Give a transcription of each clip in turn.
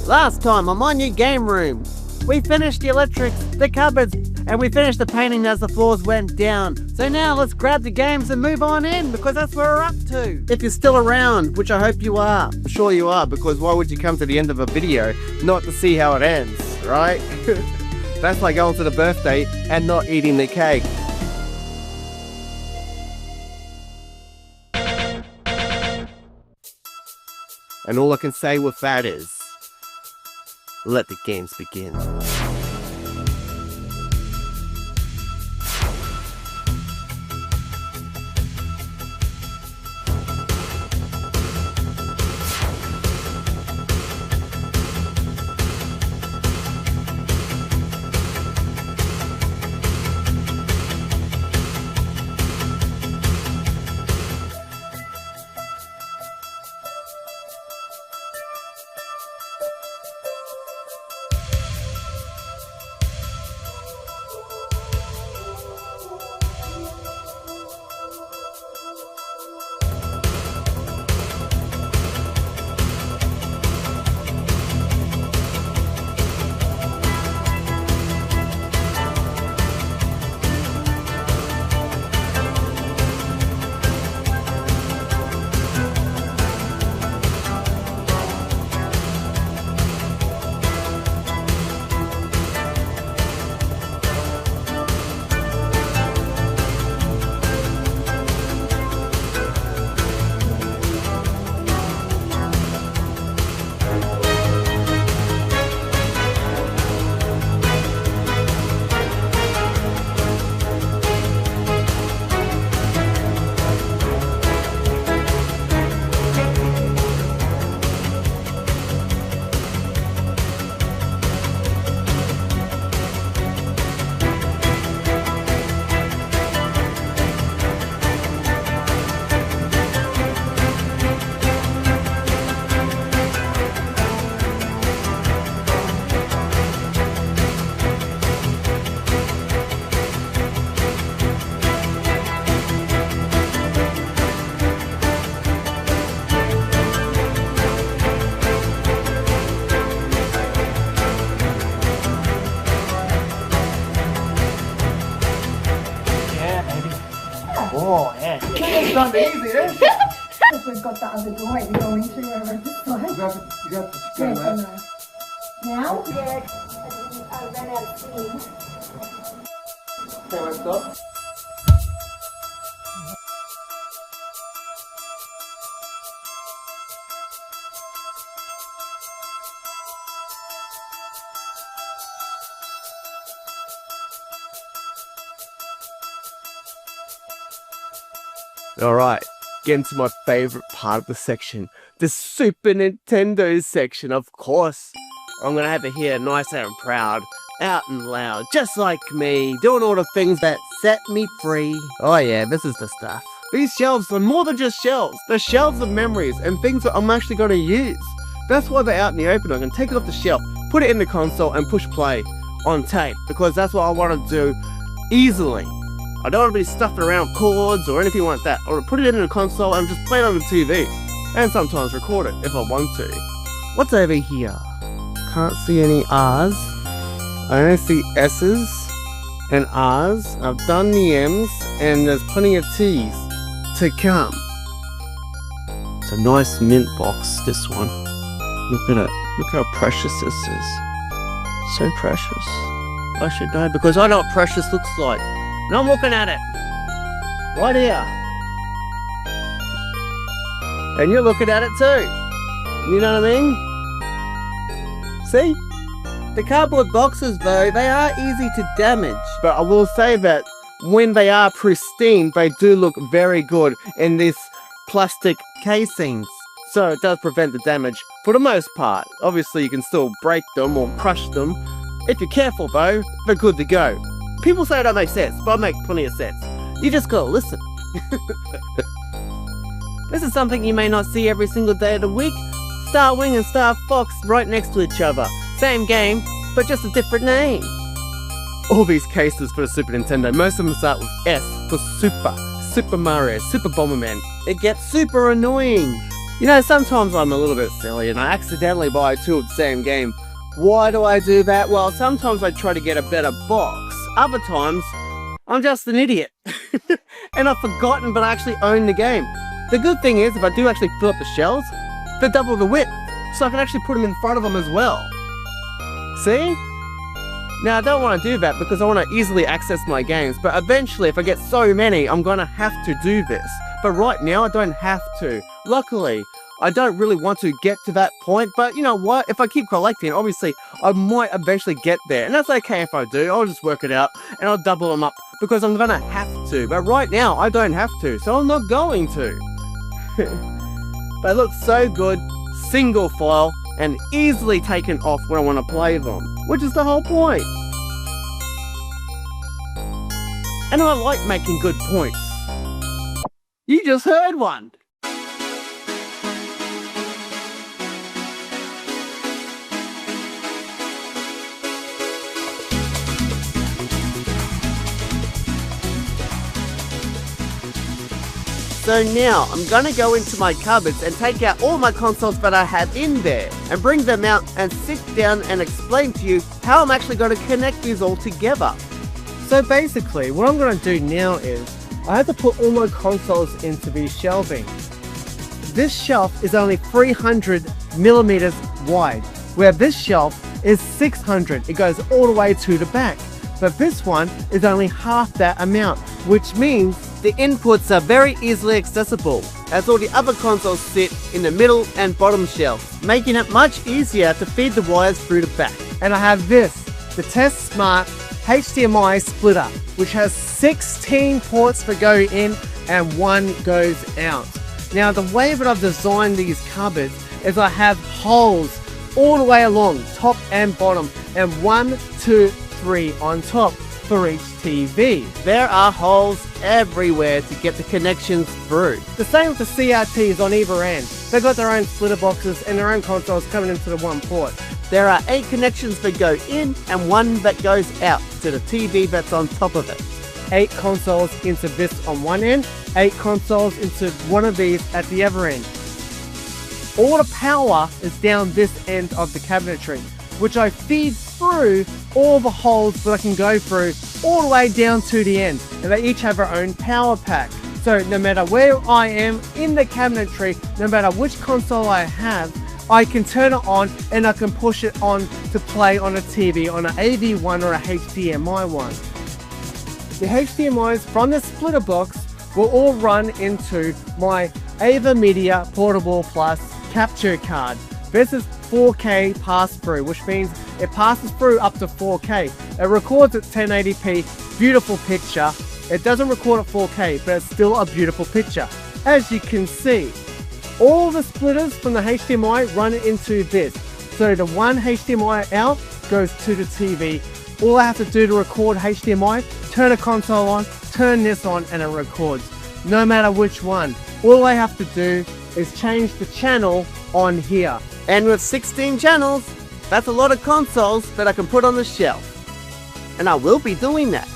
Last time on my new game room, we finished the electrics, the cupboards, and we finished the painting as the floors went down. So now let's grab the games and move on in, because that's where we're up to. If you're still around, which I hope you are. I'm sure you are, because why would you come to the end of a video not to see how it ends, right? That's like going to the birthday and not eating the cake. And all I can say with that is, let the games begin. Oh, yeah. It's not easy, is it? Because we've got the other door you go into over this way. You got to go Yes, there. I know. Now? Yeah, I ran out of steam. Okay, let's stop. Alright, getting to my favourite part of the section, the Super Nintendo section, of course. I'm gonna have it here nice and proud, out and loud, just like me, doing all the things that set me free. Oh yeah, this is the stuff. These shelves are more than just shelves. They're shelves of memories and things that I'm actually gonna use. That's why they're out in the open. I can take it off the shelf, put it in the console and push play on tape, because that's what I want to do easily. I don't want to be stuffing around cords or anything like that. I want to put it in the console and just play it on the TV. And sometimes record it if I want to. What's over here? Can't see any R's. I only see S's and R's. I've done the M's and there's plenty of T's to come. It's a nice mint box, this one. Look at it. Look how precious this is. So precious. I should know because I know what precious looks like. And I'm looking at it. Right here. And you're looking at it too. You know what I mean? See? The cardboard boxes though, they are easy to damage. But I will say that when they are pristine, they do look very good in this plastic casings. So it does prevent the damage for the most part. Obviously you can still break them or crush them. If you're careful though, they're good to go. People say it don't make sense, but I make plenty of sense. You just gotta listen. This is something you may not see every single day of the week. Star Wing and Star Fox right next to each other. Same game, but just a different name. All these cases for the Super Nintendo, most of them start with S for Super. Super Mario, Super Bomberman. It gets super annoying. You know, sometimes I'm a little bit silly and I accidentally buy two of the same game. Why do I do that? Well, sometimes I try to get a better box. Other times, I'm just an idiot. And I've forgotten, but I actually own the game. The good thing is, if I do actually fill up the shells, they're double the width. So I can actually put them in front of them as well. See? Now, I don't want to do that because I want to easily access my games, but eventually, if I get so many, I'm going to have to do this. But right now, I don't have to. Luckily, I don't really want to get to that point, but you know what? If I keep collecting, obviously, I might eventually get there. And that's okay if I do. I'll just work it out, and I'll double them up because I'm going to have to. But right now, I don't have to, so I'm not going to. They look so good, single file, and easily taken off when I want to play them, which is the whole point. And I like making good points. You just heard one. So now, I'm gonna go into my cupboards and take out all my consoles that I have in there and bring them out and sit down and explain to you how I'm actually gonna connect these all together. So basically, what I'm gonna do now is, I have to put all my consoles into these shelving. This shelf is only 300 millimeters wide, where this shelf is 600. It goes all the way to the back. But this one is only half that amount, which means the inputs are very easily accessible, as all the other consoles sit in the middle and bottom shelves, making it much easier to feed the wires through the back. And I have this, the Test Smart HDMI splitter, which has 16 ports that go in and 1 goes out. Now the way that I've designed these cupboards is I have holes all the way along, top and bottom, and 1, 2, 3 on top for each TV. There are holes everywhere to get the connections through. The same with the CRTs on either end. They've got their own splitter boxes and their own consoles coming into the one port. There are 8 connections that go in and 1 that goes out to the TV that's on top of it. 8 consoles into this on one end, 8 consoles into one of these at the other end. All the power is down this end of the cabinetry, which I feed through all the holes that I can go through all the way down to the end, and they each have their own power pack. So no matter where I am in the cabinetry, no matter which console I have, I can turn it on and I can push it on to play on a TV, on an AV one or a HDMI one. The HDMIs from the splitter box will all run into my Ava Media Portable Plus capture card. This is 4K pass-through, which means it passes through up to 4K. It records at 1080p, beautiful picture. It doesn't record at 4K, but it's still a beautiful picture. As you can see, all the splitters from the HDMI run into this. So the one HDMI out goes to the TV. All I have to do to record HDMI, turn a console on, turn this on, and it records. No matter which one. All I have to do is change the channel on here. And with 16 channels, that's a lot of consoles that I can put on the shelf. And I will be doing that.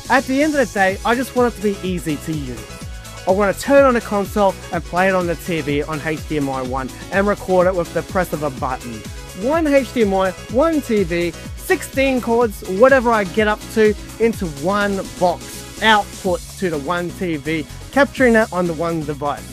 At the end of the day, I just want it to be easy to use. I want to turn on a console and play it on the TV on HDMI 1 and record it with the press of a button. One HDMI, one TV, 16 cords, whatever I get up to, into one box, output to the one TV, capturing it on the one device.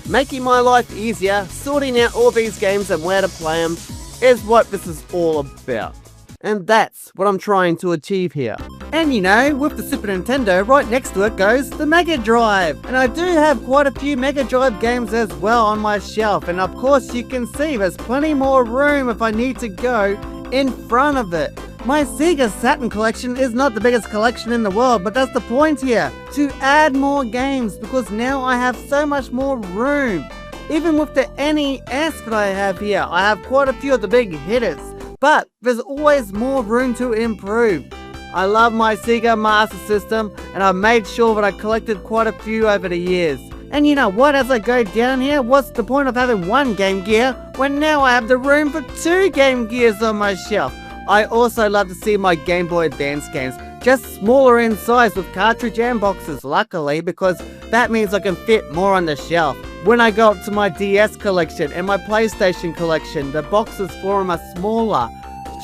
Making my life easier, sorting out all these games and where to play them, is what this is all about. And that's what I'm trying to achieve here. And you know, with the Super Nintendo, right next to it goes the Mega Drive. And I do have quite a few Mega Drive games as well on my shelf. And of course you can see there's plenty more room if I need to go in front of it. My Sega Saturn collection is not the biggest collection in the world, but that's the point here. To add more games, because now I have so much more room. Even with the NES that I have here, I have quite a few of the big hitters. But there's always more room to improve. I love my Sega Master System, and I've made sure that I collected quite a few over the years. And you know what, as I go down here, what's the point of having one Game Gear when now I have the room for 2 Game Gears on my shelf? I also love to see my Game Boy Advance games, just smaller in size with cartridge and boxes, luckily, because that means I can fit more on the shelf. When I go up to my DS collection and my PlayStation collection, the boxes for them are smaller.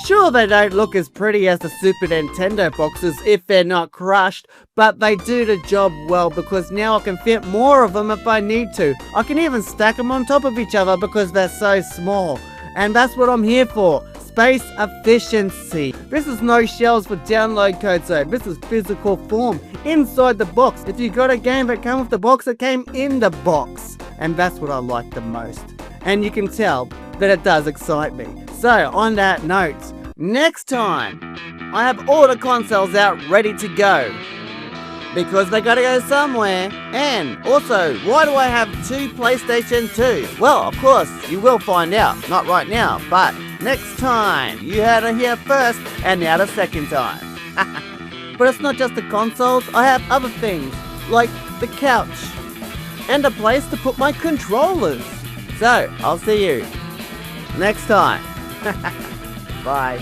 Sure, they don't look as pretty as the Super Nintendo boxes if they're not crushed, but they do the job well because now I can fit more of them if I need to. I can even stack them on top of each other because they're so small. And that's what I'm here for. Space efficiency. This is no shells for download codes though. This is physical form inside the box. If you got a game that came with the box, it came in the box. And that's what I like the most. And you can tell that it does excite me. So on that note, next time I have all the consoles out ready to go. Because they gotta go somewhere. And also, why do I have 2 PlayStation 2? Well, of course, you will find out. Not right now, but next time. You heard it here first, and now the second time. But it's not just the consoles, I have other things, like the couch, and a place to put my controllers. So, I'll see you next time. Bye.